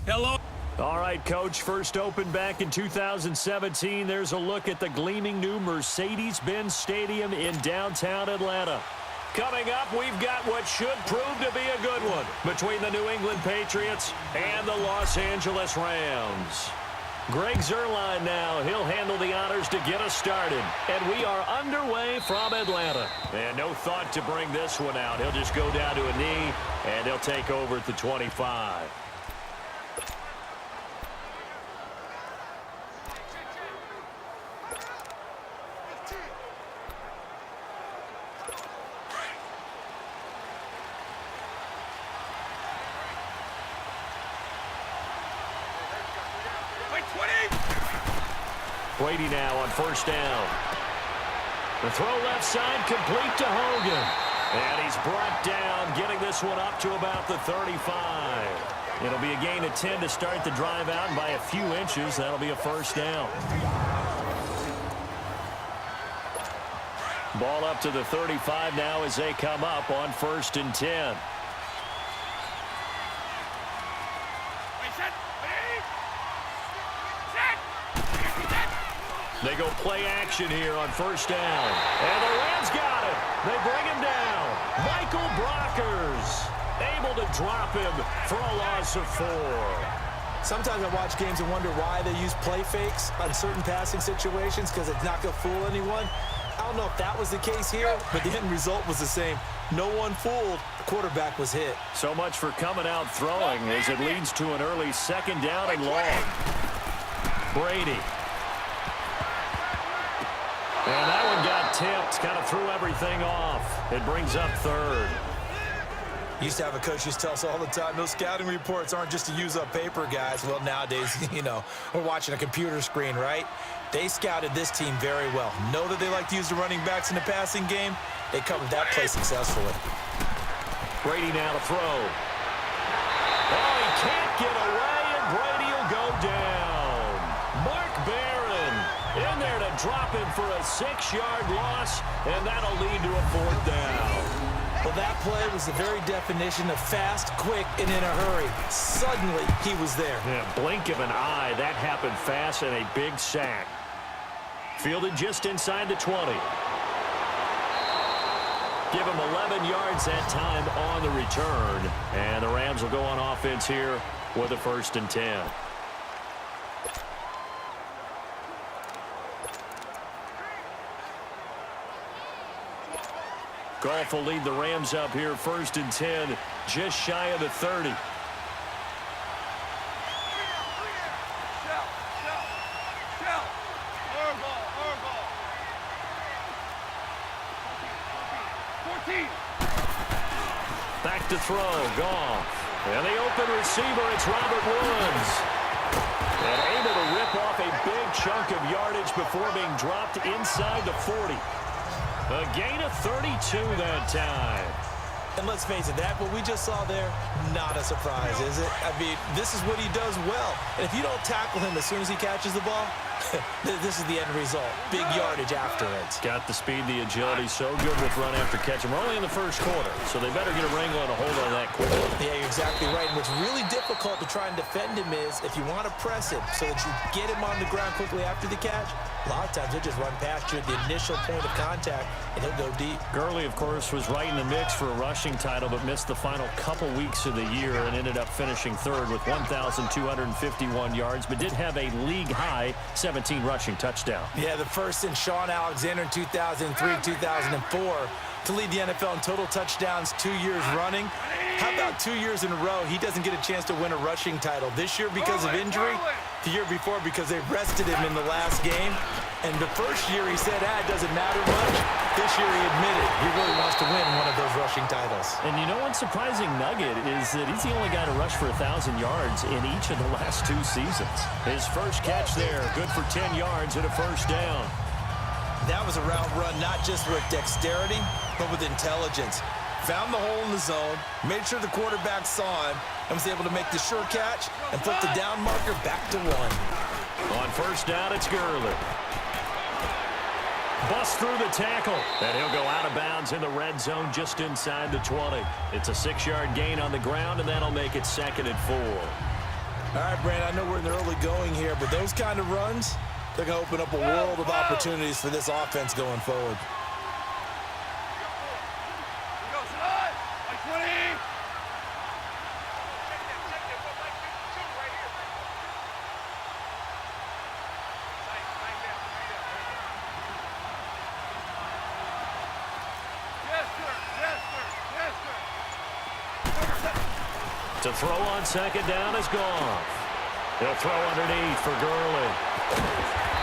Hello. All right, Coach, first opened back in 2017. There's a look at the gleaming new Mercedes-Benz Stadium in downtown Atlanta. Coming up, we've got what should prove to be a good one between the New England Patriots and the Los Angeles Rams. Greg Zuerlein now. He'll handle the honors to get us started. And we are underway from Atlanta. And no thought to bring this one out. He'll just go down to a knee, and he'll take over at the 25. Brady now on first down. The throw left side complete to Hogan. And he's brought down, getting this one up to about the 35. It'll be a gain of 10 to start the drive out, and by a few inches, that'll be a first down. Ball up to the 35 now as they come up on 1st and 10. They go play action here on first down. And the Rams got it. They bring him down. Michael Brockers able to drop him for a loss of 4. Sometimes I watch games and wonder why they use play fakes on certain passing situations, because it's not going to fool anyone. I don't know if that was the case here, but the end result was the same. No one fooled. The quarterback was hit. So much for coming out throwing as it leads to an early 2nd down and long. Brady. And that one got tipped, kind of threw everything off. It brings up 3rd. Used to have a coach used to tell us all the time, those scouting reports aren't just to use up paper, guys. Well, nowadays, we're watching a computer screen, right? They scouted this team very well. Know that they like to use the running backs in the passing game. They covered that play successfully. Brady now to throw. Oh, he can't get away, and Brady will go down. Mark Barron in there to drop him for a 6-yard loss, and that'll lead to a 4th down. Well, that play was the very definition of fast, quick, and in a hurry. Suddenly, he was there. Yeah, blink of an eye. That happened fast, and a big sack. Fielded just inside the 20. Give him 11 yards that time on the return. And the Rams will go on offense here with a 1st and 10. Goff will lead the Rams up here, 1st and 10, just shy of the 30. Back to throw, Goff. And the open receiver, it's Robert Woods. And able to rip off a big chunk of yardage before being dropped inside the 40. A gain of 32 that time. And let's face it, that what we just saw there, not a surprise, is it? I mean, this is what he does well. And if you don't tackle him as soon as he catches the ball, this is the end result. Big yardage after it. Got the speed, the agility, so good with run after catch. And we're only in the 1st quarter, so they better get a wrangle and a hold on that quickly. Yeah, you're exactly right. And what's really difficult to try and defend him is if you want to press him so that you get him on the ground quickly after the catch, a lot of times he'll just run past you at the initial point of contact, and he'll go deep. Gurley, of course, was right in the mix for a rushing title, but missed the final couple weeks of the year and ended up finishing 3rd with 1,251 yards, but did have a league-high 17 rushing touchdown. Yeah, the first in Sean Alexander in 2003-2004 to lead the NFL in total touchdowns 2 years running. How about 2 years in a row he doesn't get a chance to win a rushing title? This year because of injury, the year before because they rested him in the last game. And the first year he said, it doesn't matter much. This year he admitted he really wants to win one of those rushing titles. And you know one surprising nugget is that he's the only guy to rush for 1,000 yards in each of the last 2 seasons. His first catch there, good for 10 yards and a 1st down. That was a route run not just with dexterity, but with intelligence. Found the hole in the zone, made sure the quarterback saw him, and was able to make the sure catch and put the down marker back to 1. On 1st down, it's Gurley. Bust through the tackle, and he'll go out of bounds in the red zone just inside the 20. It's a 6-yard gain on the ground, and that'll make it 2nd and 4. All right, Brand, I know we're in the early going here, but those kind of runs, they're going to open up a world of opportunities for this offense going forward. To throw on second down is Goff. He'll throw underneath for Gurley.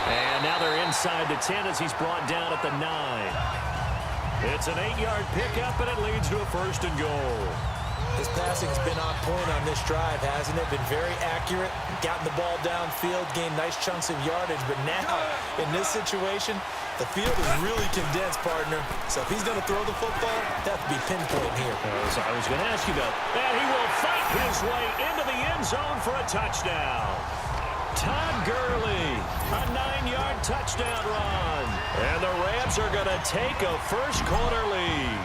And now they're inside the 10 as he's brought down at the 9. It's an 8-yard pickup, and it leads to a 1st and goal. His passing's been on point on this drive, hasn't it? Been very accurate, gotten the ball downfield, gained nice chunks of yardage. But now, in this situation, the field is really condensed, partner. So if he's going to throw the football, that would be pinpoint here. I was going to ask you about. And he will fight his way into the end zone for a touchdown. Todd Gurley, a 9-yard touchdown run. And the Rams are going to take a first-quarter lead.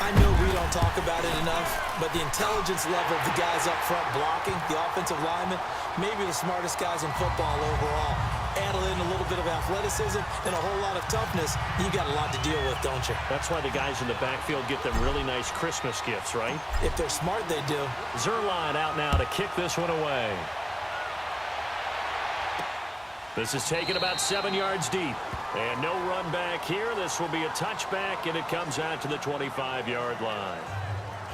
I know we don't talk about it enough, but the intelligence level of the guys up front blocking, the offensive linemen, maybe the smartest guys in football overall. Add in a little bit of athleticism and a whole lot of toughness, you got a lot to deal with, don't you? That's why the guys in the backfield get them really nice Christmas gifts, right? If they're smart, they do. Zerline out now to kick this one away. This is taken about 7 yards deep. And no run back here. This will be a touchback, and it comes out to the 25-yard line.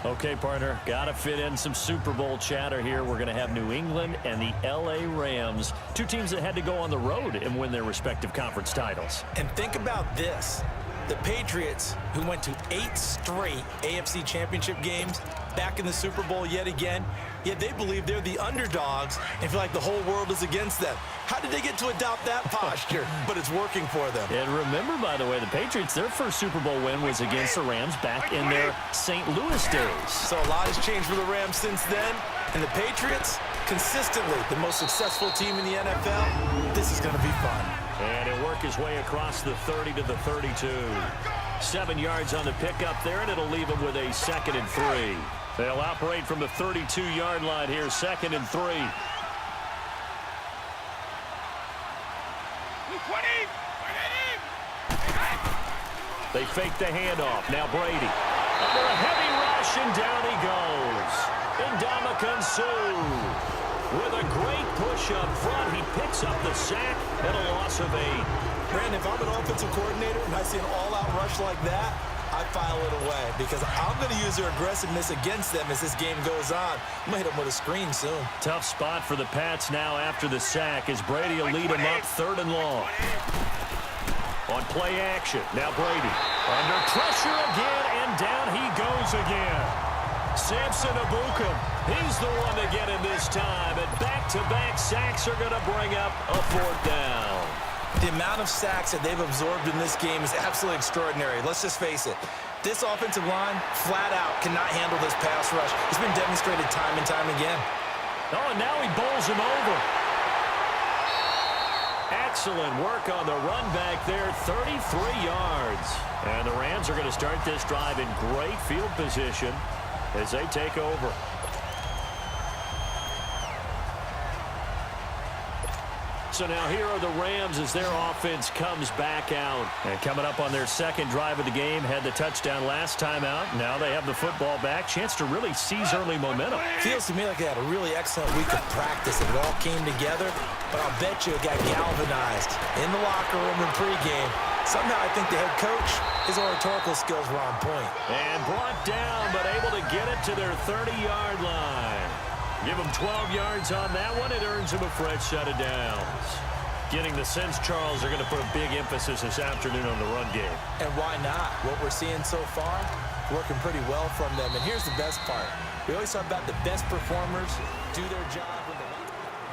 Okay, partner, got to fit in some Super Bowl chatter here. We're going to have New England and the L.A. Rams, two teams that had to go on the road and win their respective conference titles. And think about this. The Patriots, who went to 8 straight AFC championship games, back in the Super Bowl yet again, yet they believe they're the underdogs and feel like the whole world is against them. How did they get to adopt that posture? But it's working for them. And remember, by the way, the Patriots, their first Super Bowl win was against the Rams back in their St. Louis days. So a lot has changed for the Rams since then. And the Patriots, consistently the most successful team in the NFL. This is going to be fun. And he'll work his way across the 30 to the 32. 7 yards on the pickup there, and it'll leave him with a 2nd and 3. They'll operate from the 32-yard line here, 2nd and 3. They fake the handoff. Now Brady. Under a heavy rush, and down he goes. Ndamukong Suh with a great push up front. He picks up the sack and a loss of 8. Brandon, if I'm an offensive coordinator and I see an all-out rush like that, I file it away because I'm going to use their aggressiveness against them as this game goes on. I'm going to hit them with a screen soon. Tough spot for the Pats now after the sack as Brady will lead them up 3rd and long. On play action, now Brady. Under pressure again, and down he goes again. Samson Ebukam, he's the one to get him this time. And back-to-back sacks are going to bring up a 4th down. The amount of sacks that they've absorbed in this game is absolutely extraordinary. Let's just face it. This offensive line, flat out, cannot handle this pass rush. It's been demonstrated time and time again. Oh, and now he bowls him over. Excellent work on the run back there, 33 yards. And the Rams are going to start this drive in great field position as they take over. So now here are the Rams as their offense comes back out. And coming up on their 2nd drive of the game, had the touchdown last time out. Now they have the football back. Chance to really seize early momentum. Feels to me like they had a really excellent week of practice. It all came together, but I'll bet you it got galvanized in the locker room and pregame. Somehow I think the head coach, his oratorical skills were on point. And brought down, but able to get it to their 30-yard line. Give him 12 yards on that one. It earns him a fresh set of downs. Getting the sense, Charles, are going to put a big emphasis this afternoon on the run game. And why not? What we're seeing so far, working pretty well from them. And here's the best part. We always talk about the best performers do their job when the...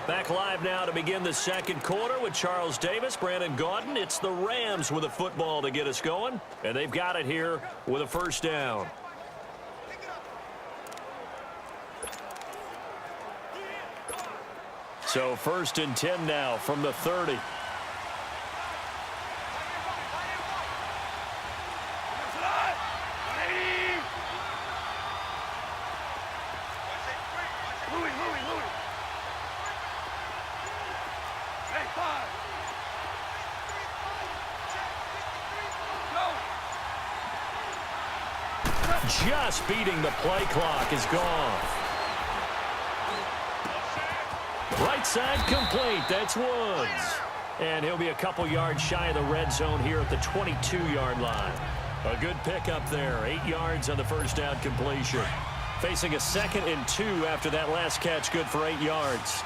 Back live now to begin the 2nd quarter with Charles Davis, Brandon Gaudin. It's the Rams with a football to get us going. And they've got it here with a 1st down. So 1st and 10 now from the 30. Just beating the play clock is Goff. Right side complete. That's Woods. And he'll be a couple yards shy of the red zone here at the 22-yard line. A good pickup there. 8 yards on the first down completion. Facing a 2nd and 2 after that last catch. Good for 8 yards.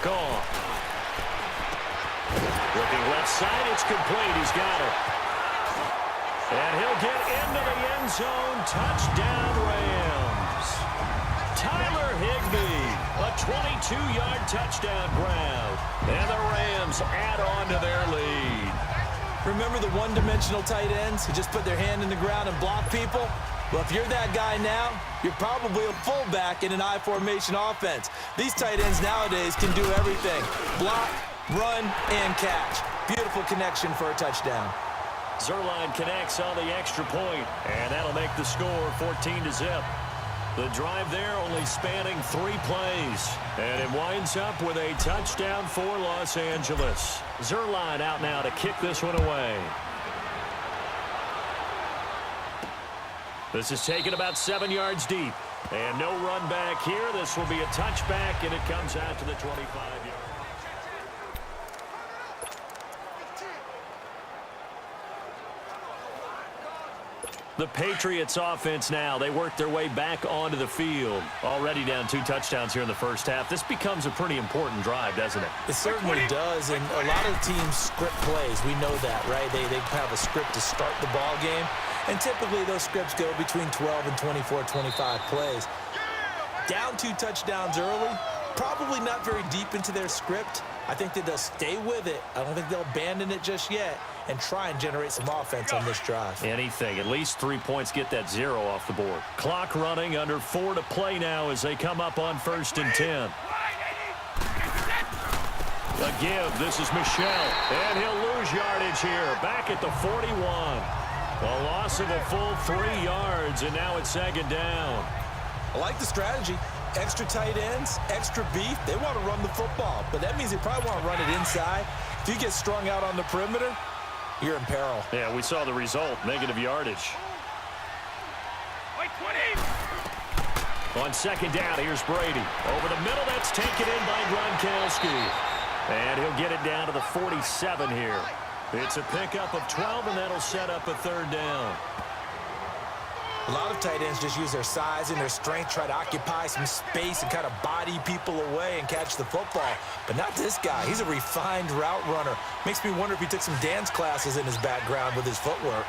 Goff. Looking left side, it's complete. He's got it. And he'll get into the end zone. Touchdown, Rams. Tyler Higbee, a 22-yard touchdown grab. And the Rams add on to their lead. Remember the one-dimensional tight ends who just put their hand in the ground and block people? Well, if you're that guy now, you're probably a fullback in an I-formation offense. These tight ends nowadays can do everything. Block, run, and catch. Beautiful connection for a touchdown. Zuerlein connects on the extra point, and that'll make the score 14-0. The drive there only spanning 3 plays, and it winds up with a touchdown for Los Angeles. Zuerlein out now to kick this one away. This is taken about 7 yards deep, and no run back here. This will be a touchback, and it comes out to the 25-yard. The Patriots offense now, they work their way back onto the field. Already down 2 touchdowns here in the first half. This becomes a pretty important drive, doesn't it? It certainly does, and a lot of teams script plays. We know that, right? They have a script to start the ball game, and typically those scripts go between 12 and 24, 25 plays. Down 2 touchdowns early, probably not very deep into their script. I think that they'll stay with it. I don't think they'll abandon it just yet and try and generate some offense on this drive. Anything. At least 3 points, get that 0 off the board. Clock running, under 4 to play now as they come up on 1st and 10. A give. This is Michel. And he'll lose yardage here. Back at the 41. A loss of a full 3 yards, and now it's 2nd down. I like the strategy. Extra tight ends, extra beef. They want to run the football, but that means they probably want to run it inside. If you get strung out on the perimeter, you're in peril. Yeah, we saw the result, negative yardage. On 2nd down, here's Brady. Over the middle, that's taken in by Gronkowski. And he'll get it down to the 47 here. It's a pickup of 12, and that'll set up a 3rd down. A lot of tight ends just use their size and their strength, try to occupy some space and kind of body people away and catch the football. But not this guy. He's a refined route runner. Makes me wonder if he took some dance classes in his background with his footwork.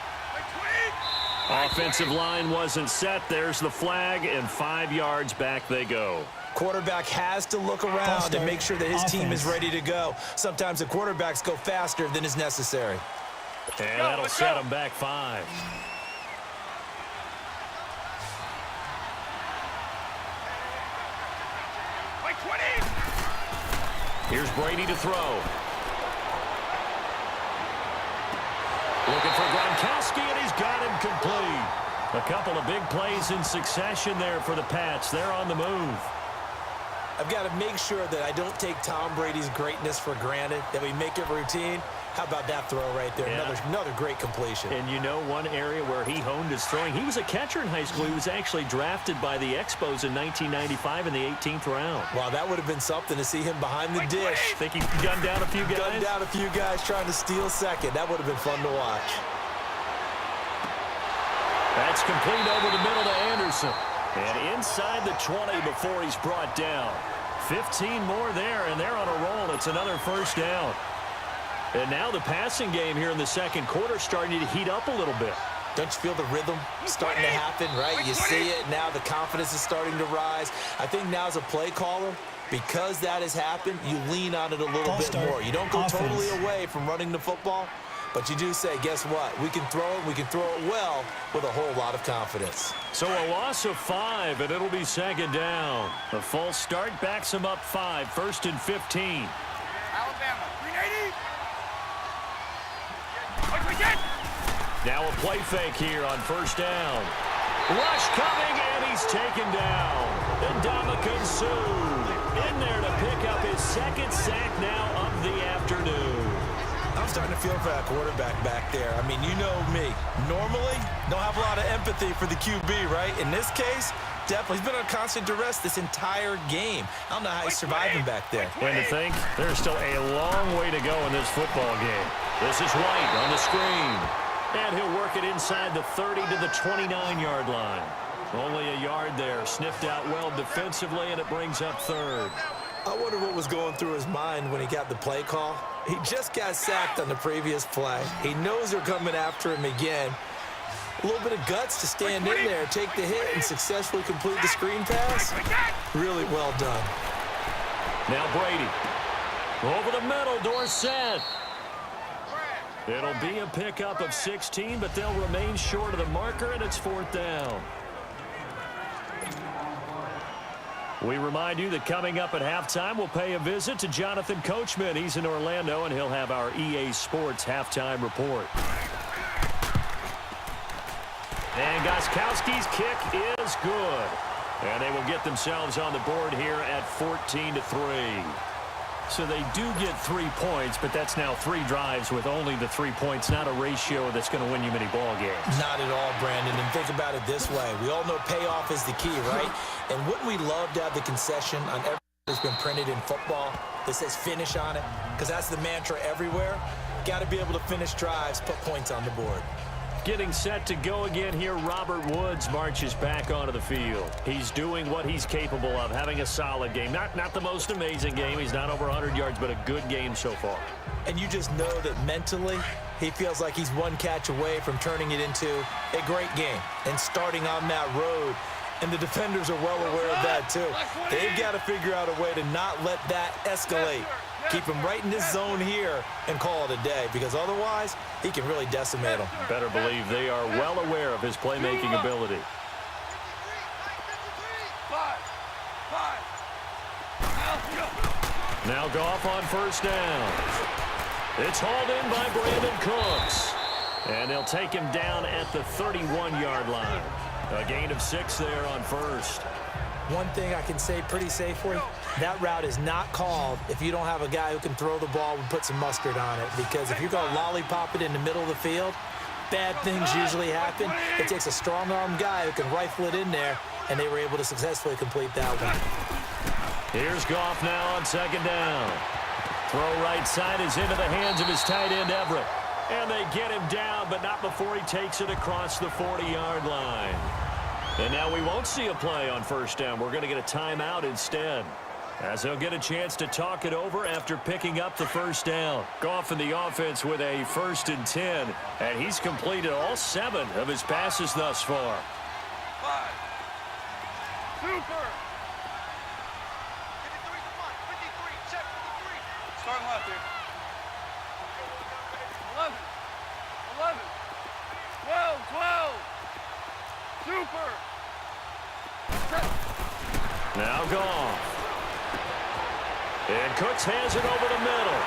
Offensive line wasn't set. There's the flag, and 5 yards back they go. Quarterback has to look around and make sure that his team is ready to go. Sometimes the quarterbacks go faster than is necessary. And that'll set them back 5. Here's Brady to throw. Looking for Gronkowski, and he's got him complete. A couple of big plays in succession there for the Pats. They're on the move. I've got to make sure that I don't take Tom Brady's greatness for granted, that we make it routine. How about that throw right there? Yeah. Another great completion. And you know one area where he honed his throwing? He was a catcher in high school. He was actually drafted by the Expos in 1995 in the 18th round. Wow, that would have been something to see him behind the dish. Think he gunned down a few guys? Gunned down a few guys trying to steal second. That would have been fun to watch. That's complete over the middle to Anderson. And inside the 20 before he's brought down. 15 more there, and they're on a roll. It's another 1st down. And now the passing game here in the 2nd quarter starting to heat up a little bit. Don't you feel the rhythm starting to happen, right? You see it now. The confidence is starting to rise. I think now as a play caller, because that has happened, you lean on it a little bit more. You don't go totally away from running the football, But you do say, guess what? We can throw it. We can throw it well with a whole lot of confidence. So a loss of 5, and it'll be second down. The false start backs him up 5, 1st and 15. Alabama, 380. Now a play fake here on 1st down. Rush coming, and he's taken down. Ndamukong Suh in there to pick up his 2nd sack now of the afternoon. I'm starting to feel for that quarterback back there. I mean, you know me. Normally, don't have a lot of empathy for the QB, right? In this case, definitely. He's been on constant duress this entire game. I don't know how he's surviving back there. And to think, there's still a long way to go in this football game. This is White on the screen. And he'll work it inside the 30 to the 29-yard line. Only a yard there. Sniffed out well defensively, and it brings up 3rd. I wonder what was going through his mind when he got the play call. He just got sacked on the previous play. He knows they're coming after him again. A little bit of guts to stand in there, take the hit, and successfully complete the screen pass. Really well done. Now Brady. Over the middle, Dorsett. It'll be a pickup of 16, but they'll remain short of the marker, and it's 4th down. We remind you that coming up at halftime, we'll pay a visit to Jonathan Coachman. He's in Orlando, and he'll have our EA Sports halftime report. And Gostkowski's kick is good. And they will get themselves on the board here at 14-3. So they do get 3 points, but that's now 3 drives with only the 3 points, not a ratio that's going to win you many ball games. Not at all, Brandon. And think about it this way. We all know payoff is the key, right? And wouldn't we love to have the concession on everything that's been printed in football that says finish on it? Because that's the mantra everywhere. Got to be able to finish drives, put points on the board. Getting set to go again here, Robert Woods marches back onto the field. He's doing what he's capable of, having a solid game. Not the most amazing game. He's not over 100 yards, but a good game so far. And you just know that mentally, he feels like he's one catch away from turning it into a great game and starting on that road. And the defenders are well aware of that, too. They've got to figure out a way to not let that escalate. Keep him right in this zone here and call it a day, because otherwise he can really decimate them. Better believe they are well aware of his playmaking ability. Now Goff on 1st down. It's hauled in by Brandon Cooks. And they'll take him down at the 31-yard line. A gain of 6 there on 1st. One thing I can say pretty safely, that route is not called if you don't have a guy who can throw the ball and put some mustard on it. Because if you're going to lollipop it in the middle of the field, bad things usually happen. It takes a strong-arm guy who can rifle it in there, and they were able to successfully complete that one. Here's Goff now on 2nd down. Throw right side is into the hands of his tight end, Everett. And they get him down, but not before he takes it across the 40-yard line. And now we won't see a play on 1st down. We're going to get a timeout instead, as they'll get a chance to talk it over after picking up the 1st down. Goff in the offense with a 1st and 10, and he's completed all 7 of his passes thus far. 5. Super. 53, check 53. Start left here. 11. 11. 12. Super. Now Goff. And Cooks has it over the middle.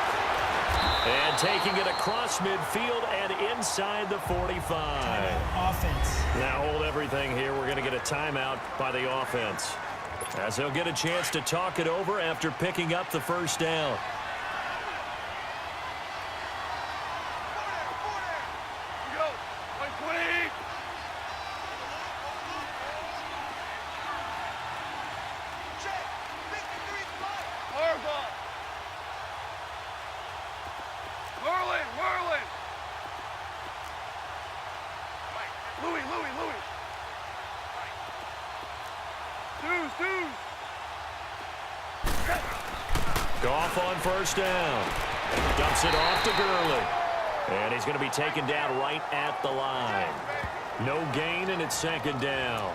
And taking it across midfield and inside the 45. Offense. Now hold everything here. We're going to get a timeout by the offense, as they'll get a chance to talk it over after picking up the 1st down. Goff on 1st down. Dumps it off to Gurley. And he's going to be taken down right at the line. No gain, and it's 2nd down.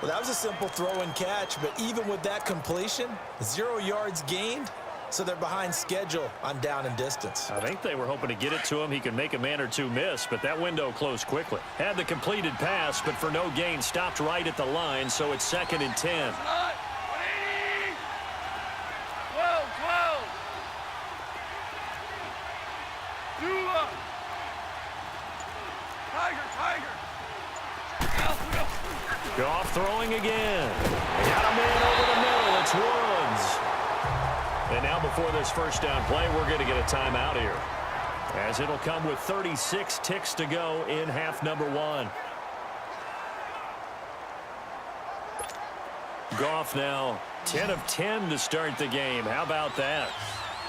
Well, that was a simple throw and catch, but even with that completion, 0 yards gained, so they're behind schedule on down and distance. I think they were hoping to get it to him. He could make a man or two miss, but that window closed quickly. Had the completed pass, but for no gain, stopped right at the line, so it's 2nd and 10. 12. Tiger. Goff throwing again. Got a man over the middle. It's Woods. And now before this first down play, we're going to get a timeout here, as it'll come with 36 ticks to go in half number 1. Goff now 10 of 10 to start the game. How about that?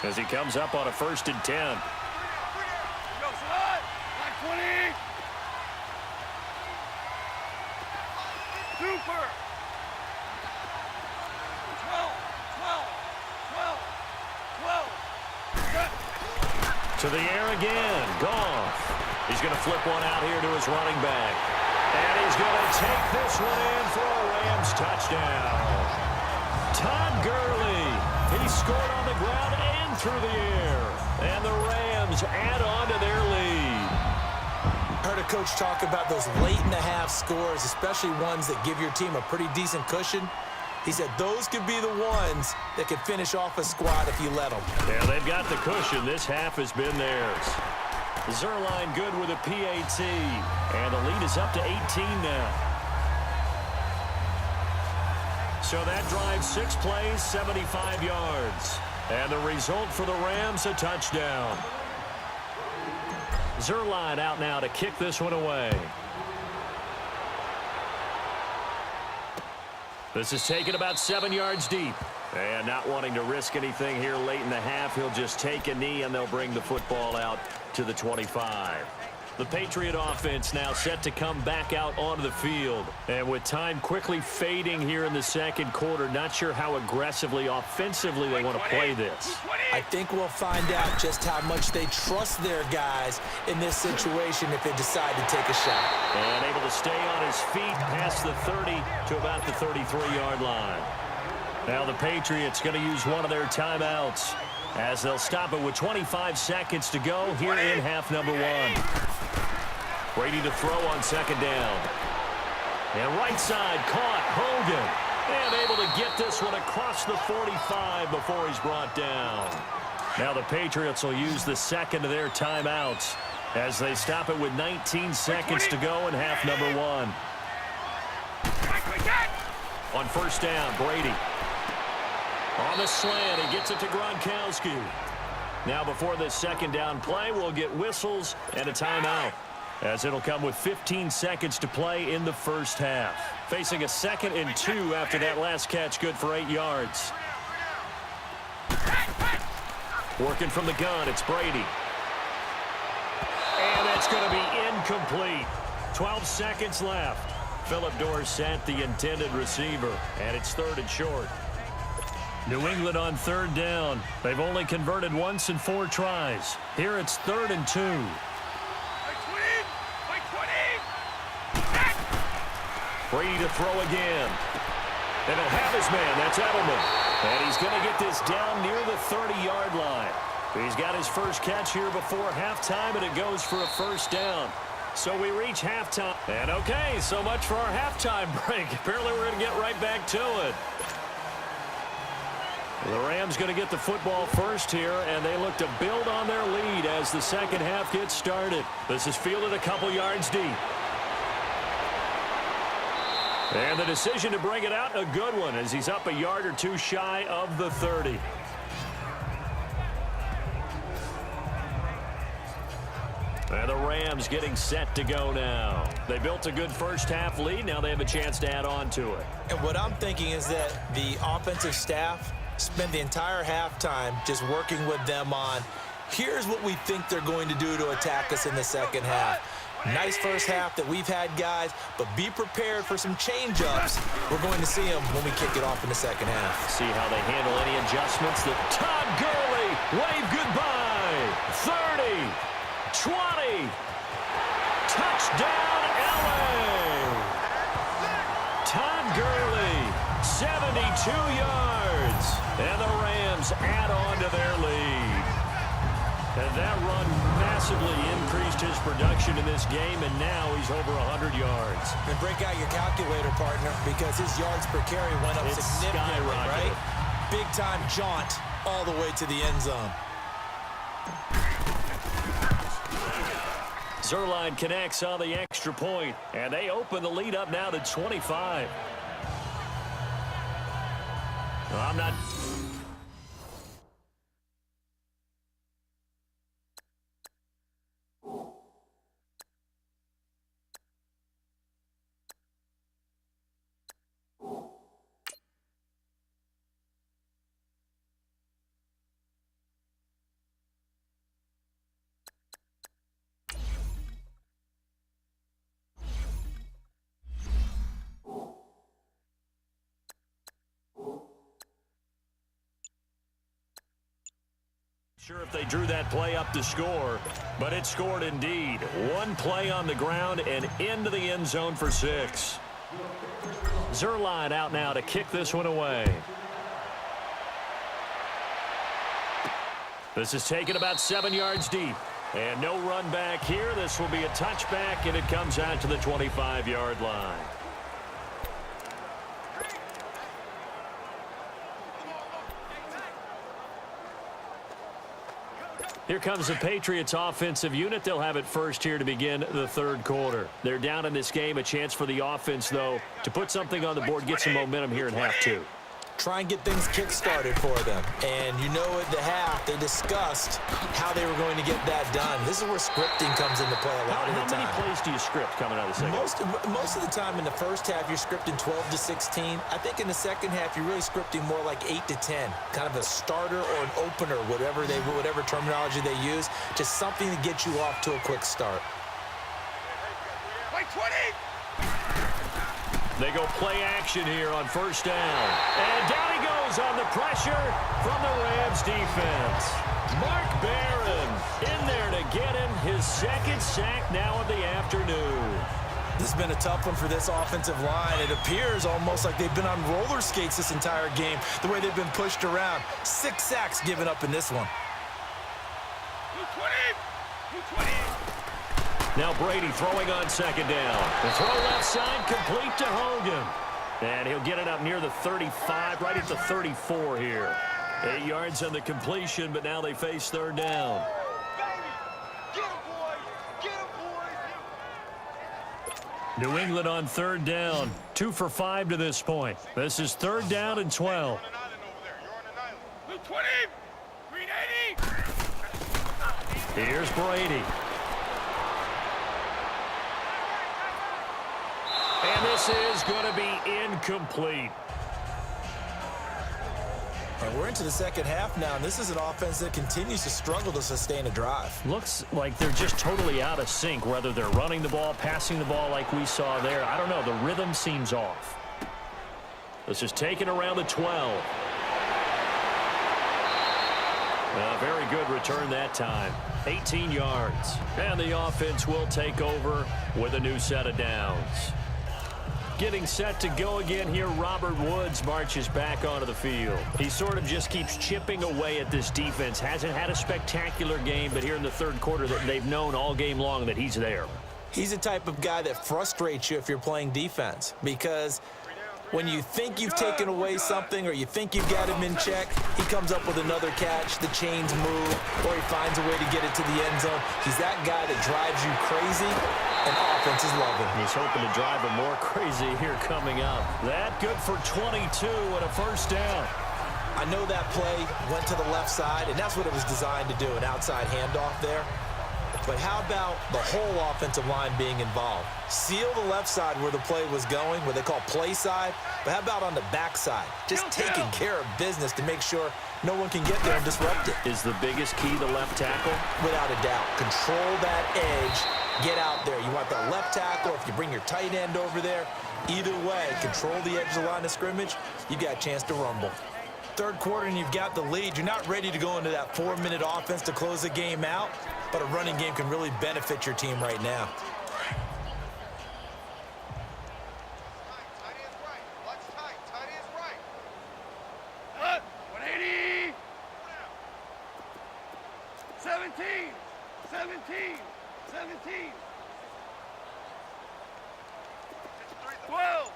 As he comes up on a 1st and 10. Super. 12. To the air again. Goff. He's going to flip one out here to his running back. And he's going to take this one in for a Rams touchdown. Todd Gurley. He scored on the ground and through the air. And the Rams add on to their lead. Heard a coach talk about those late-in-the-half scores, especially ones that give your team a pretty decent cushion. He said those could be the ones that could finish off a squad if you let them. Yeah, they've got the cushion. This half has been theirs. Zerline good with a PAT. And the lead is up to 18 now. So that drives 6 plays, 75 yards. And the result for the Rams, a touchdown. Zerline out now to kick this one away. This is taken about 7 yards deep. And not wanting to risk anything here late in the half, he'll just take a knee and they'll bring the football out to the 25. The Patriot offense now set to come back out onto the field. And with time quickly fading here in the second quarter, not sure how aggressively, offensively they want to play this. I think we'll find out just how much they trust their guys in this situation if they decide to take a shot. And able to stay on his feet past the 30 to about the 33-yard line. Now the Patriots going to use one of their timeouts, as they'll stop it with 25 seconds to go here in half number 1. Brady to throw on 2nd down. And right side caught Hogan. And able to get this one across the 45 before he's brought down. Now the Patriots will use the second of their timeouts as they stop it with 19 seconds to go in half number 1. On 1st down, Brady. On the slant, he gets it to Gronkowski. Now before this 2nd down play, we'll get whistles and a timeout, as it'll come with 15 seconds to play in the first half. Facing a 2nd and 2 after that last catch, good for 8 yards. Working from the gun, it's Brady. And it's going to be incomplete. 12 seconds left. Philip Dorsett, the intended receiver, and it's 3rd and short. New England on 3rd down. They've only converted once in 4 tries. Here it's 3rd and 2. Brady to throw again. And he'll have his man. That's Edelman. And he's going to get this down near the 30-yard line. He's got his first catch here before halftime, and it goes for a 1st down. So we reach halftime. And okay, so much for our halftime break. Apparently we're going to get right back to it. The Rams going to get the football first here, and they look to build on their lead as the second half gets started. This is fielded a couple yards deep. And the decision to bring it out, a good one, as he's up a yard or 2 shy of the 30. And the Rams getting set to go now. They built a good first half lead. Now they have a chance to add on to it. And what I'm thinking is that the offensive staff spent the entire halftime just working with them on, here's what we think they're going to do to attack us in the second half. Nice first half that we've had, guys, but be prepared for some change-ups. We're going to see them when we kick it off in the second half. See how they handle any adjustments. The Todd Gurley, wave goodbye. 30, 20, touchdown, LA. Todd Gurley, 72 yards. And the Rams add on to their lead. And that run massively increased his production in this game, and now he's over 100 yards. And break out your calculator, partner, because his yards per carry went up significantly, right? Big-time jaunt all the way to the end zone. Zerline connects on the extra point, and they open the lead up now to 25. I'm not... Sure if they drew that play up to score, but it scored indeed. One play on the ground and into the end zone for 6. Zerline out now to kick this one away. This is taken about 7 yards deep. And no run back here. This will be a touchback, and it comes out to the 25-yard line. Here comes the Patriots offensive unit. They'll have it first here to begin the third quarter. They're down in this game. A chance for the offense, though, to put something on the board, get some momentum here in half 2. Try and get things kick-started for them. And you know at the half, they discussed how they were going to get that done. This is where scripting comes into play a lot of the time. How many plays do you script coming out of the second? Most of the time in the first half, you're scripting 12 to 16. I think in the second half, you're really scripting more like 8 to 10. Kind of a starter or an opener, whatever terminology they use. Just something to get you off to a quick start. Like 20! They go play action here on first down. And down he goes on the pressure from the Rams defense. Mark Barron in there to get him his second sack now of the afternoon. This has been a tough one for this offensive line. It appears almost like they've been on roller skates this entire game, the way they've been pushed around. 6 sacks given up in this one. 220! Now Brady throwing on second down. The throw left side complete to Hogan. And he'll get it up near the 35, right at the 34 here. 8 yards on the completion, but now they face third down. Get him, boys! Get him, boys! New England on third down. 2 for 5 to this point. This is third down and 12. You're on an island over there. You're on an island. 220! 380! Here's Brady. And this is going to be incomplete. And we're into the second half now, and this is an offense that continues to struggle to sustain a drive. Looks like they're just totally out of sync, whether they're running the ball, passing the ball like we saw there. I don't know. The rhythm seems off. This is taken around the 12. Very good return that time. 18 yards. And the offense will take over with a new set of downs. Getting set to go again here, Robert Woods marches back onto the field. He sort of just keeps chipping away at this defense. Hasn't had a spectacular game, but here in the third quarter that they've known all game long that he's there. He's the type of guy that frustrates you if you're playing defense, because when you think you've taken away something or you think you've got him in check, he comes up with another catch, the chains move, or he finds a way to get it to the end zone. He's that guy that drives you crazy, and offenses love him. He's hoping to drive him more crazy here coming up. That good for 22 and a first down. I know that play went to the left side, and that's what it was designed to do, an outside handoff there. But how about the whole offensive line being involved? Seal the left side where the play was going, what they call play side. But how about on the back side? Just taking care of business to make sure no one can get there and disrupt it. Is the biggest key the left tackle? Without a doubt. Control that edge. Get out there. You want the left tackle. If you bring your tight end over there, either way, control the edge of the line of scrimmage, you got a chance to rumble. Third quarter and you've got the lead. You're not ready to go into that 4-minute offense to close the game out, but a running game can really benefit your team right now. Tight end right. Watch tight. Tight end's right. 17. 17. 17. 12.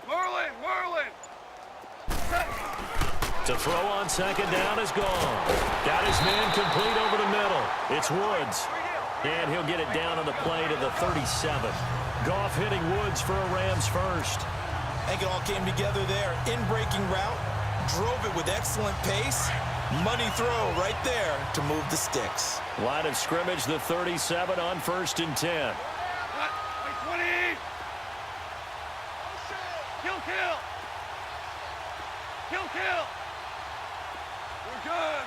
Merlin. To throw on second down is gone. Got his man complete over the middle. It's Woods. And he'll get it down on the play to the 37. Goff hitting Woods for a Rams first. I think it all came together there. In-breaking route, drove it with excellent pace. Money throw right there to move the sticks. Line of scrimmage, the 37 on 1st and 10. 20. Kill. We're good.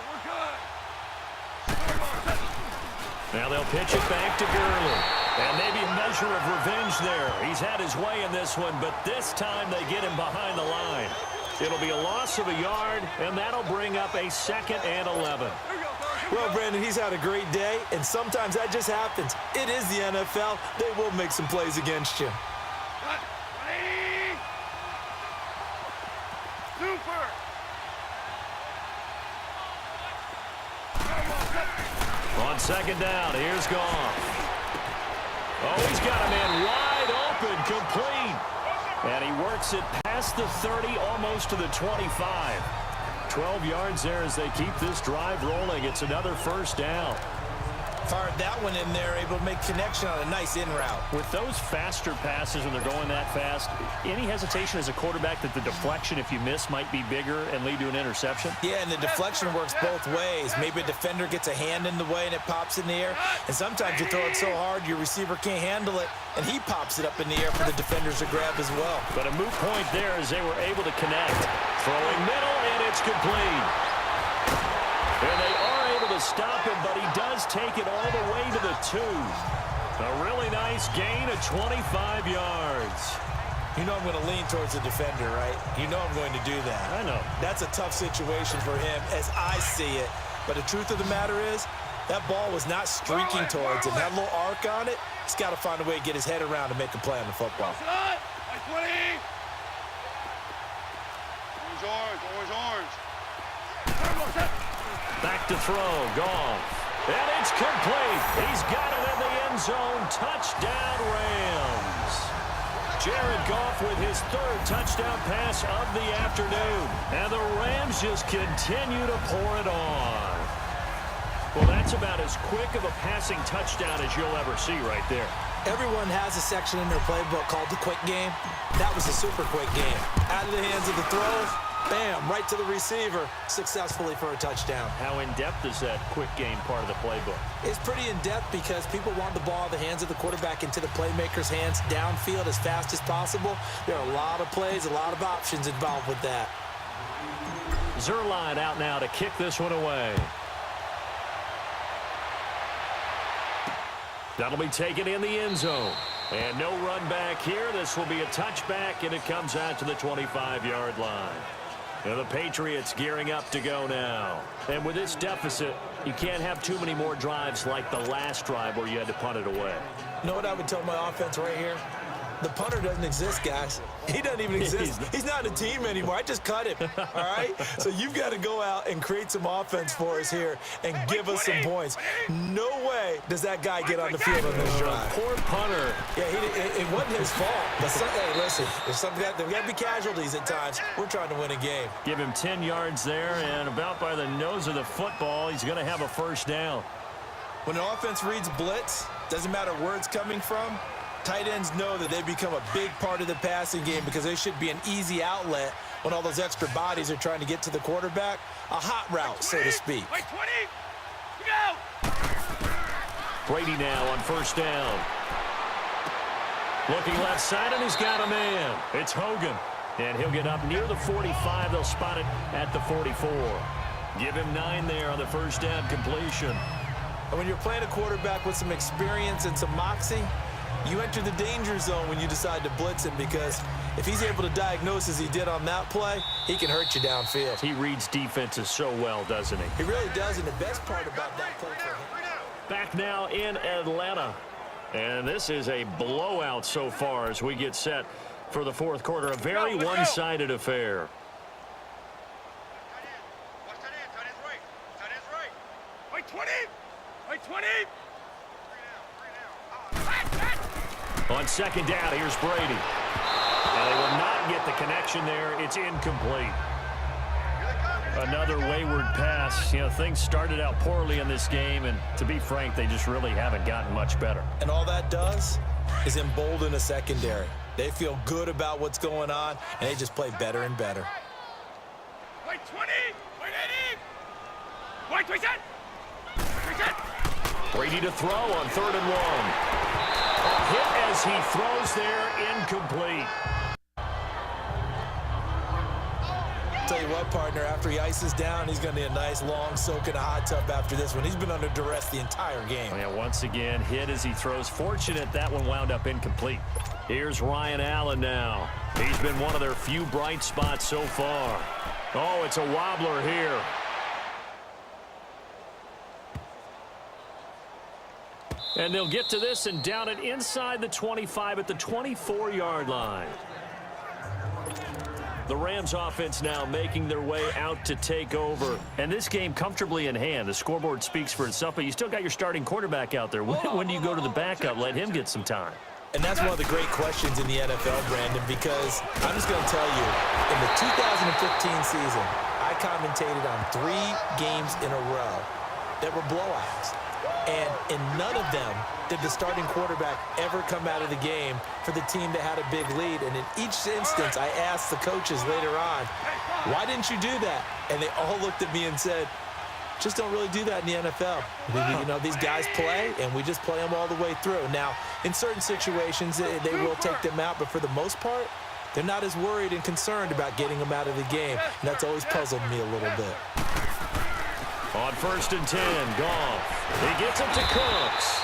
Now they'll pitch it back to Gurley. And maybe a measure of revenge there. He's had his way in this one, but this time they get him behind the line. It'll be a loss of a yard, and that'll bring up a 2nd and 11. Well, Brandon, he's had a great day, and sometimes that just happens. It is the NFL. They will make some plays against you. Super. On second down, here's Goff. Oh, he's got a man wide open, complete. And he works it past the 30, almost to the 25. 12 yards there as they keep this drive rolling. It's another first down. Fired that one in there, able to make connection on a nice in route. With those faster passes when they're going that fast, any hesitation as a quarterback that the deflection, if you miss, might be bigger and lead to an interception? Yeah, and the deflection works both ways. Maybe a defender gets a hand in the way and it pops in the air. And sometimes you throw it so hard your receiver can't handle it, and he pops it up in the air for the defenders to grab as well. But a moot point there as they were able to connect. Throwing middle, and it's complete. And they are able to stop him, but he does take it all the way to the 2. A really nice gain of 25 yards. You know I'm going to lean towards the defender, right? You know I'm going to do that. I know. That's a tough situation for him as I see it. But the truth of the matter is, that ball was not streaking towards him. That little arc on it, he's got to find a way to get his head around to make a play on the football. 20. Orange. Back to throw, Goff. And it's complete. He's got it in the end zone. Touchdown, Rams. Jared Goff with his 3rd touchdown pass of the afternoon. And the Rams just continue to pour it on. Well, that's about as quick of a passing touchdown as you'll ever see right there. Everyone has a section in their playbook called the quick game. That was a super quick game. Out of the hands of the throw, bam, right to the receiver, successfully for a touchdown. How in-depth is that quick game part of the playbook? It's pretty in-depth because people want the ball in the hands of the quarterback into the playmaker's hands downfield as fast as possible. There are a lot of plays, a lot of options involved with that. Zerline out now to kick this one away. That'll be taken in the end zone. And no run back here. This will be a touchback, and it comes out to the 25-yard line. And the Patriots gearing up to go now. And with this deficit, you can't have too many more drives like the last drive where you had to punt it away. You know what I would tell my offense right here? The punter doesn't exist, guys. He doesn't even exist. He's not a team anymore. I just cut him, all right? So you've got to go out and create some offense for us here and give us some points. No way does that guy get on the field on this drive. Poor punter. Yeah, it wasn't his fault. But hey, listen, there got to be casualties at times. We're trying to win a game. Give him 10 yards there, and about by the nose of the football, he's going to have a first down. When an offense reads blitz, doesn't matter where it's coming from, tight ends know that they become a big part of the passing game because they should be an easy outlet when all those extra bodies are trying to get to the quarterback. A hot route, so to speak. Go! Brady now on first down. Looking left side, and he's got a man. It's Hogan. And he'll get up near the 45. They'll spot it at the 44. Give him 9 there on the first down completion. And when you're playing a quarterback with some experience and some moxie, you enter the danger zone when you decide to blitz him because if he's able to diagnose as he did on that play, he can hurt you downfield. He reads defenses so well, doesn't he? He really does, and the best part about that play for him. Back now in Atlanta. And this is a blowout so far as we get set for the fourth quarter. A very one-sided affair. 20. Wait, 20. On second down, here's Brady. And they will not get the connection there. It's incomplete. Another wayward pass. You know, things started out poorly in this game, and to be frank, they just really haven't gotten much better. And all that does is embolden a secondary. They feel good about what's going on, and they just play better and better. Wait, 20. Wait, 80. Wait, 20. Brady to throw on 3rd and 1. A hit as he throws there, incomplete. Tell you what, partner, after he ices down, he's going to need a nice long soak in a hot tub after this one. He's been under duress the entire game. Yeah, once again, hit as he throws. Fortunate that one wound up incomplete. Here's Ryan Allen now. He's been one of their few bright spots so far. Oh, it's a wobbler here. And they'll get to this and down it inside the 25 at the 24-yard line. The Rams offense now making their way out to take over. And this game comfortably in hand. The scoreboard speaks for itself, but you still got your starting quarterback out there. When do you go to the backup? Let him get some time. And that's one of the great questions in the NFL, Brandon, because I'm just going to tell you, in the 2015 season, I commentated on 3 games in a row that were blowouts. And in none of them did the starting quarterback ever come out of the game for the team that had a big lead. And in each instance, I asked the coaches later on, why didn't you do that? And they all looked at me and said, just don't really do that in the NFL. You know, these guys play, and we just play them all the way through. Now, in certain situations, they will take them out, but for the most part, they're not as worried and concerned about getting them out of the game. And that's always puzzled me a little bit. On 1st and 10, Goff. He gets it to Cooks.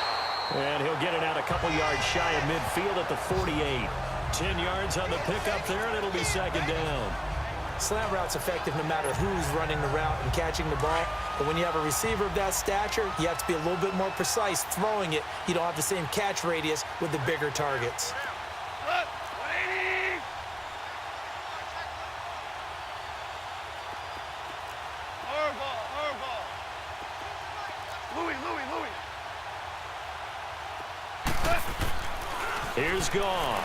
And he'll get it out a couple yards shy of midfield at the 48. 10 yards on the pickup there, and it'll be 2nd down. Slant route's effective no matter who's running the route and catching the ball. But when you have a receiver of that stature, you have to be a little bit more precise throwing it. You don't have the same catch radius with the bigger targets. Here's Goff.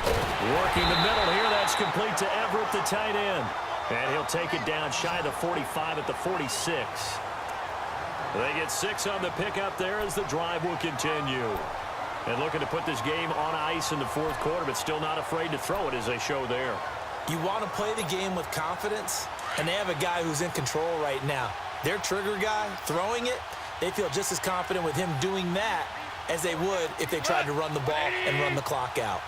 Working the middle here. That's complete to Everett, the tight end. And he'll take it down shy of the 45 at the 46. They get 6 on the pickup there as the drive will continue. And looking to put this game on ice in the 4th quarter, but still not afraid to throw it as they show there. You want to play the game with confidence, and they have a guy who's in control right now. Their trigger guy, throwing it, they feel just as confident with him doing that as they would if they tried to run the ball and run the clock out.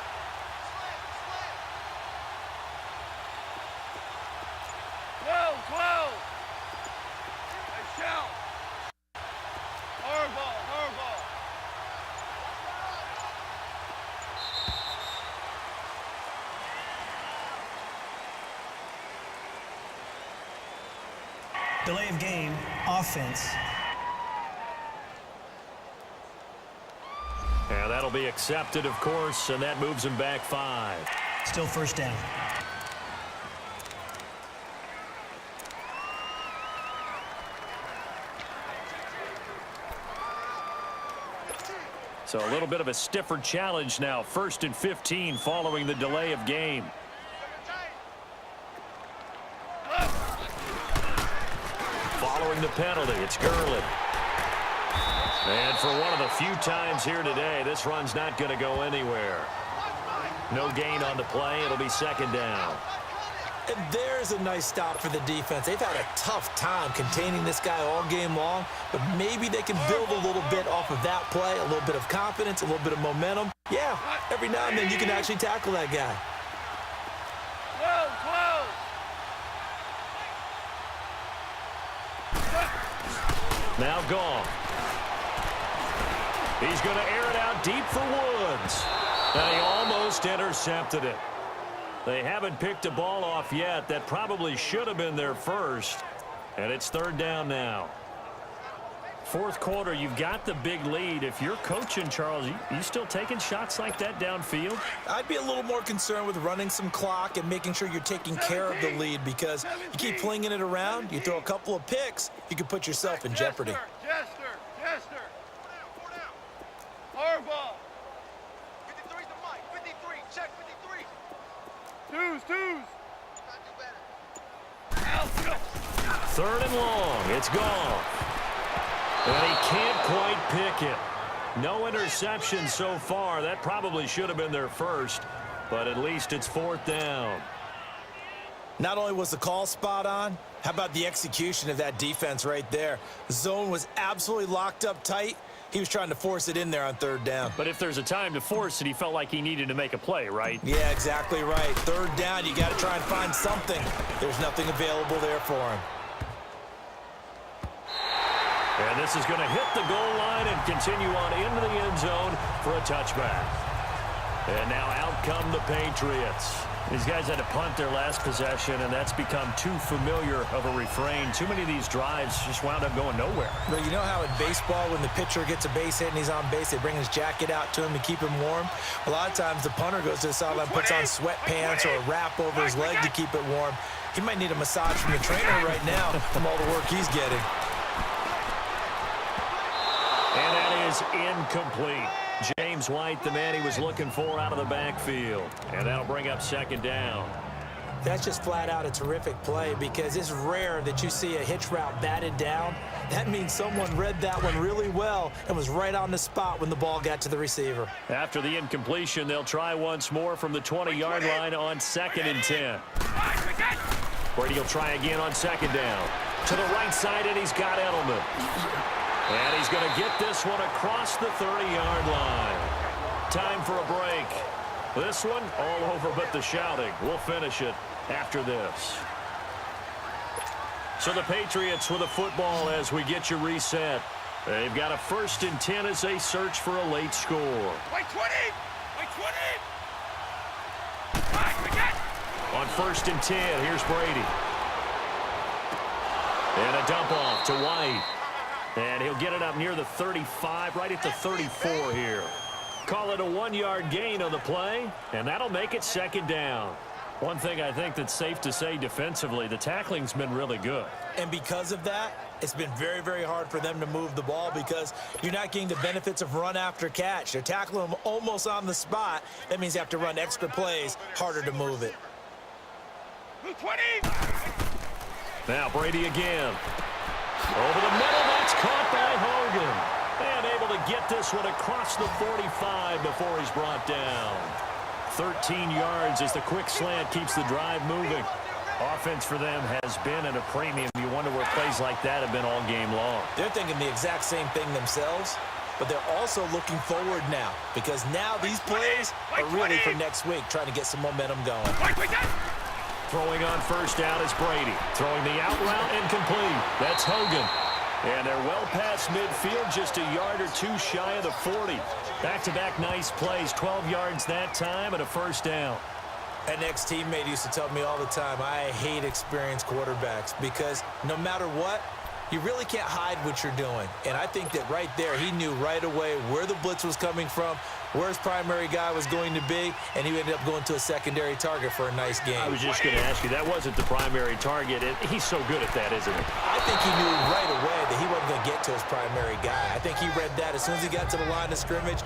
Delay of game, offense. Yeah, that'll be accepted, of course, and that moves him back 5. Still 1st down. So a little bit of a stiffer challenge now. 1st and 15 following the delay of game. Following the penalty, it's Gurley. And for one of the few times here today, this run's not going to go anywhere. No gain on the play. It'll be 2nd down. And there's a nice stop for the defense. They've had a tough time containing this guy all game long, but maybe they can build a little bit off of that play, a little bit of confidence, a little bit of momentum. Yeah, every now and then you can actually tackle that guy. Now Goff. He's going to air it out deep for Woods. And he almost intercepted it. They haven't picked a ball off yet. That probably should have been their first. And it's 3rd down now. 4th quarter, you've got the big lead. If you're coaching, Charles, you still taking shots like that downfield? I'd be a little more concerned with running some clock and making sure you're taking care of the lead, because you keep flinging it around, you throw a couple of picks, you could put yourself in jeopardy. Yes, Chester. Chester. Four down. Harbaugh. 53's the mic. 53. Check 53. Twos. Gotta do better. Third and long. It's Goff. And he can't quite pick it. No interception so far. That probably should have been their first, but at least it's fourth down. Not only was the call spot on, how about the execution of that defense right there? The zone was absolutely locked up tight. He was trying to force it in there on third down. But if there's a time to force it, he felt like he needed to make a play, right? Yeah, exactly right. Third down, you got to try and find something. There's nothing available there for him. And this is going to hit the goal line and continue on into the end zone for a touchback. And now out come the Patriots. These guys had to punt their last possession, and that's become too familiar of a refrain. Too many of these drives just wound up going nowhere. Well, you know how in baseball, when the pitcher gets a base hit and he's on base, they bring his jacket out to him to keep him warm? A lot of times the punter goes to the sideline, puts on sweatpants or a wrap over his leg to keep it warm. He might need a massage from the trainer right now from all the work he's getting. And that is incomplete. James White, the man he was looking for out of the backfield. And that'll bring up second down. That's just flat out a terrific play because it's rare that you see a hitch route batted down. That means someone read that one really well and was right on the spot when the ball got to the receiver. After the incompletion, they'll try once more from the 20-yard line on 2nd and 10. Brady will try again on second down. To the right side, and he's got Edelman. And he's going to get this one across the 30-yard line. Time for a break. This one all over but the shouting. We'll finish it after this. So the Patriots with a football as we get you reset. They've got a 1st and 10 as they search for a late score. Wait 20! Wait 20! On 1st and 10, here's Brady. And a dump off to White. And he'll get it up near the 35, right at the 34 here. Call it a 1-yard gain on the play, and that'll make it 2nd down. One thing I think that's safe to say defensively, the tackling's been really good. And because of that, it's been very, very hard for them to move the ball because you're not getting the benefits of run after catch. They're tackling them almost on the spot. That means you have to run extra plays, harder to move it. 20! Now Brady again. Over the middle, that's caught by Hogan. And able to get this one across the 45 before he's brought down. 13 yards as the quick slant keeps the drive moving. Offense for them has been at a premium. You wonder where plays like that have been all game long. They're thinking the exact same thing themselves, but they're also looking forward now because now these plays are really for next week, trying to get some momentum going. Throwing on 1st down is Brady. Throwing the out route incomplete. That's Hogan. And they're well past midfield, just a yard or two shy of the 40. Back-to-back nice plays, 12 yards that time and a 1st down. An ex-teammate used to tell me all the time, I hate experienced quarterbacks because no matter what, you really can't hide what you're doing. And I think that right there, he knew right away where the blitz was coming from, where his primary guy was going to be, and he ended up going to a secondary target for a nice game. I was just going to ask you, that wasn't the primary target. He's so good at that, isn't he? I think he knew right away that he wasn't going to get to his primary guy. I think he read that as soon as he got to the line of scrimmage,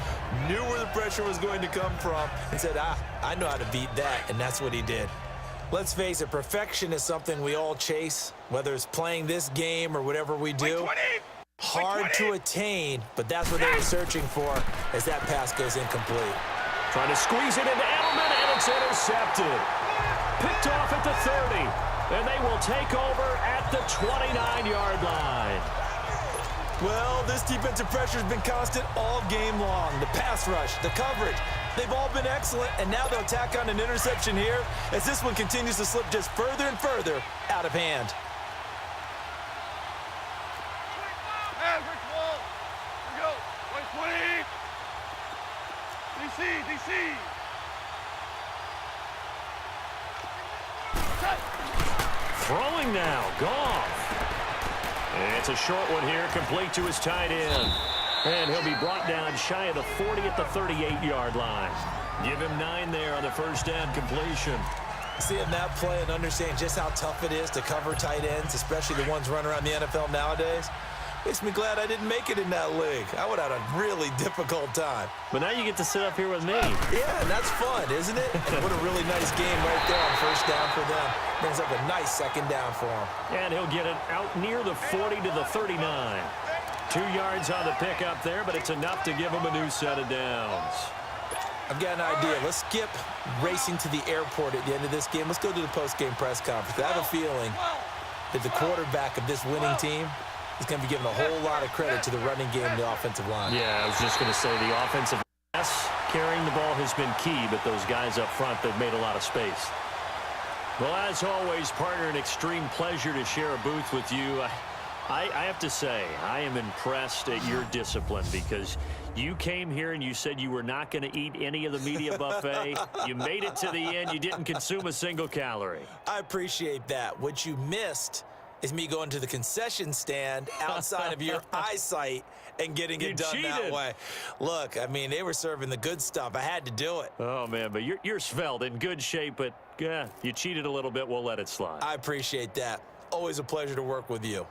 knew where the pressure was going to come from, and said, I know how to beat that, and that's what he did. Let's face it, perfection is something we all chase, whether it's playing this game or whatever we do. Hard to attain, but that's what they were searching for as that pass goes incomplete. Trying to squeeze it into Edelman, and it's intercepted. Picked off at the 30, and they will take over at the 29-yard line. Well, this defensive pressure has been constant all game long. The pass rush, the coverage, they've all been excellent, and now they'll tack on an interception here as this one continues to slip just further and further out of hand. Average ball. Here we go. Wait 20. DC. Throwing now, Goff. And it's a short one here, complete to his tight end. And he'll be brought down shy of the 40 at the 38-yard line. Give him 9 there on the 1st down completion. Seeing that play and understand just how tough it is to cover tight ends, especially the ones running around the NFL nowadays. Makes me glad I didn't make it in that league. I would have had a really difficult time. But now you get to sit up here with me. Yeah, and that's fun, isn't it? And what a really nice game right there on first down for them. Brings up a nice second down for him. And he'll get it out near the 40 to the 39. 2 yards on the pickup there, but it's enough to give him a new set of downs. I've got an idea. Let's skip racing to the airport at the end of this game. Let's go to the post-game press conference. I have a feeling that the quarterback of this winning team is going to be giving a whole lot of credit to the running game and the offensive line. Yeah, I was just going to say the offensive yes, carrying the ball has been key, but those guys up front, they've made a lot of space. Well, as always, partner, an extreme pleasure to share a booth with you. I have to say, I am impressed at your discipline because you came here and you said you were not going to eat any of the media buffet. You made it to the end. You didn't consume a single calorie. I appreciate that. What you missed is me going to the concession stand outside of your eyesight and getting it done that way. Look, I mean, they were serving the good stuff. I had to do it. Oh, man, but you're svelte, in good shape, but yeah, you cheated a little bit. We'll let it slide. I appreciate that. Always a pleasure to work with you.